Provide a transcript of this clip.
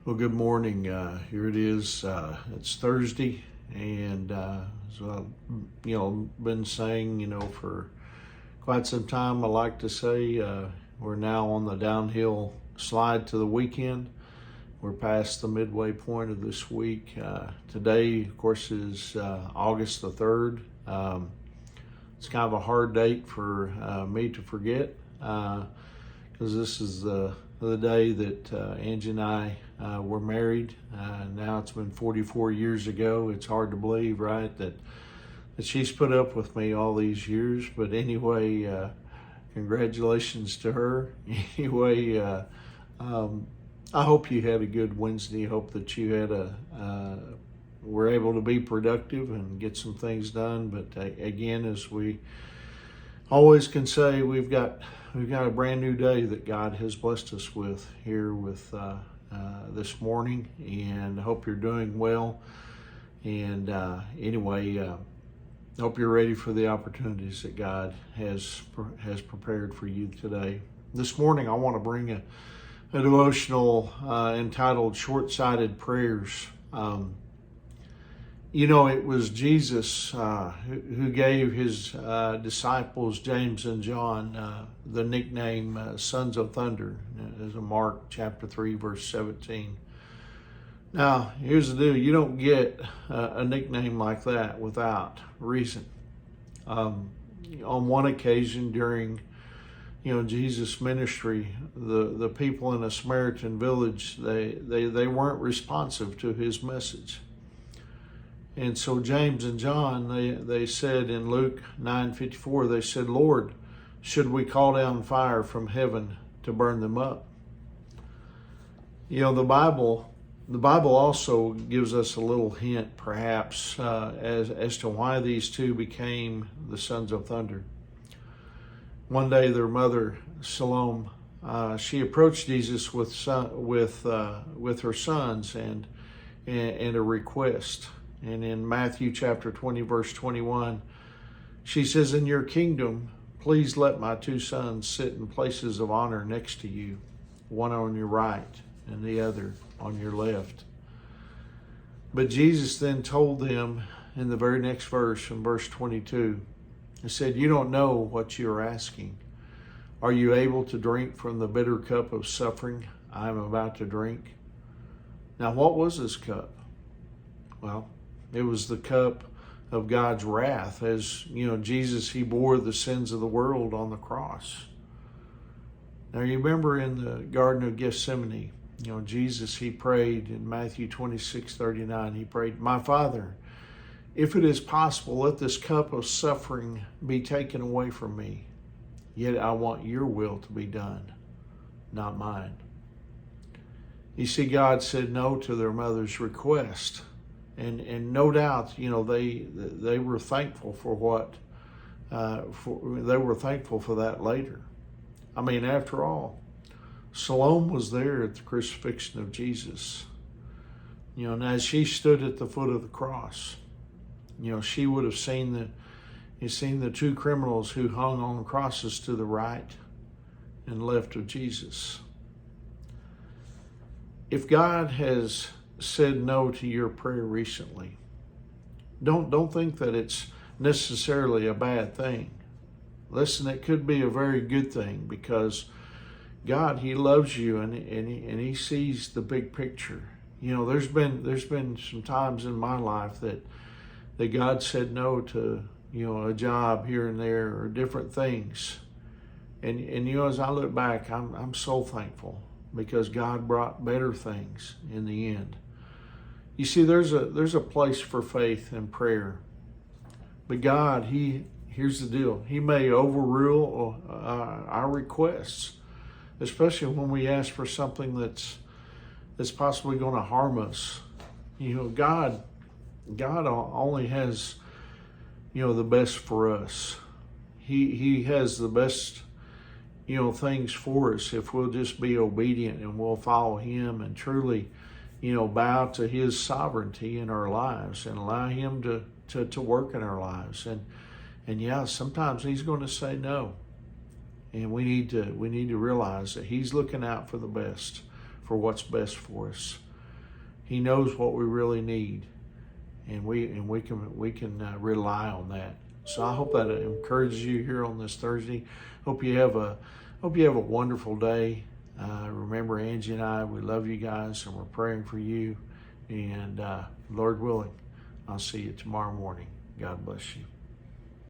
Well, good morning. Here it is. It's Thursday, and so been saying, for quite some time. I like to say we're now on the downhill slide to the weekend. We're past the midway point of this week. Today, of course, is August the 3rd. It's kind of a hard date for me to forget because this is the day that Angie and I were married. Now it's been 44 years ago. It's hard to believe, right, that she's put up with me all these years. But anyway, congratulations to her. Anyway, I hope you had a good Wednesday. I hope that you had were able to be productive and get some things done. But again, as we always can say, we've got a brand new day that God has blessed us with here with this morning, and I hope you're doing well. And anyway, hope you're ready for the opportunities that God has prepared for you today. This morning, I want to bring a devotional entitled "Short-Sighted Prayers." It was Jesus who gave his disciples, James and John, the nickname Sons of Thunder, as in Mark chapter 3, verse 17. Now, here's the deal. You don't get a nickname like that without reason. On one occasion during Jesus' ministry, the people in a Samaritan village, they weren't responsive to his message. And so James and John, they said in Luke 9:54, they said, "Lord, should we call down fire from heaven to burn them up?" The Bible also gives us a little hint, perhaps, as to why these two became the Sons of Thunder. One day, their mother, Salome, she approached Jesus with her sons and a request. And in Matthew chapter 20, verse 21, she says, "In your kingdom, please let my two sons sit in places of honor next to you, one on your right and the other on your left." But Jesus then told them in the very next verse, in verse 22, he said, "You don't know what you're asking. Are you able to drink from the bitter cup of suffering I am about to drink?" Now, what was this cup? Well, it was the cup of God's wrath. As Jesus, he bore the sins of the world on the cross. Now, you remember in the Garden of Gethsemane, Jesus, he prayed in Matthew 26:39, he prayed, "My Father, if it is possible, let this cup of suffering be taken away from me. Yet I want your will to be done, not mine." You see, God said no to their mother's request. And no doubt, they were thankful for what, they were thankful for that later. I mean, after all, Salome was there at the crucifixion of Jesus. And as she stood at the foot of the cross, she would have seen the two criminals who hung on crosses to the right and left of Jesus. If God has said no to your prayer recently, don't think that it's necessarily a bad thing. Listen, it could be a very good thing, because God, he loves you and he sees the big picture. There's been some times in my life that God said no to a job here and there or different things, and as I look back, I'm so thankful, because God brought better things in the end. You see, there's a place for faith and prayer. But God, here's the deal. He may overrule our requests, especially when we ask for something that's possibly going to harm us. God only has, the best for us. He has the best, things for us if we'll just be obedient and we'll follow him and truly bow to his sovereignty in our lives and allow him to work in our lives. And yeah, sometimes he's going to say no. And we need to realize that he's looking out for the best, for what's best for us. He knows what we really need, and we can rely on that. So I hope that encourages you here on this Thursday. Hope you have a wonderful day. Remember, Angie and I, we love you guys, and we're praying for you. And Lord willing, I'll see you tomorrow morning. God bless you.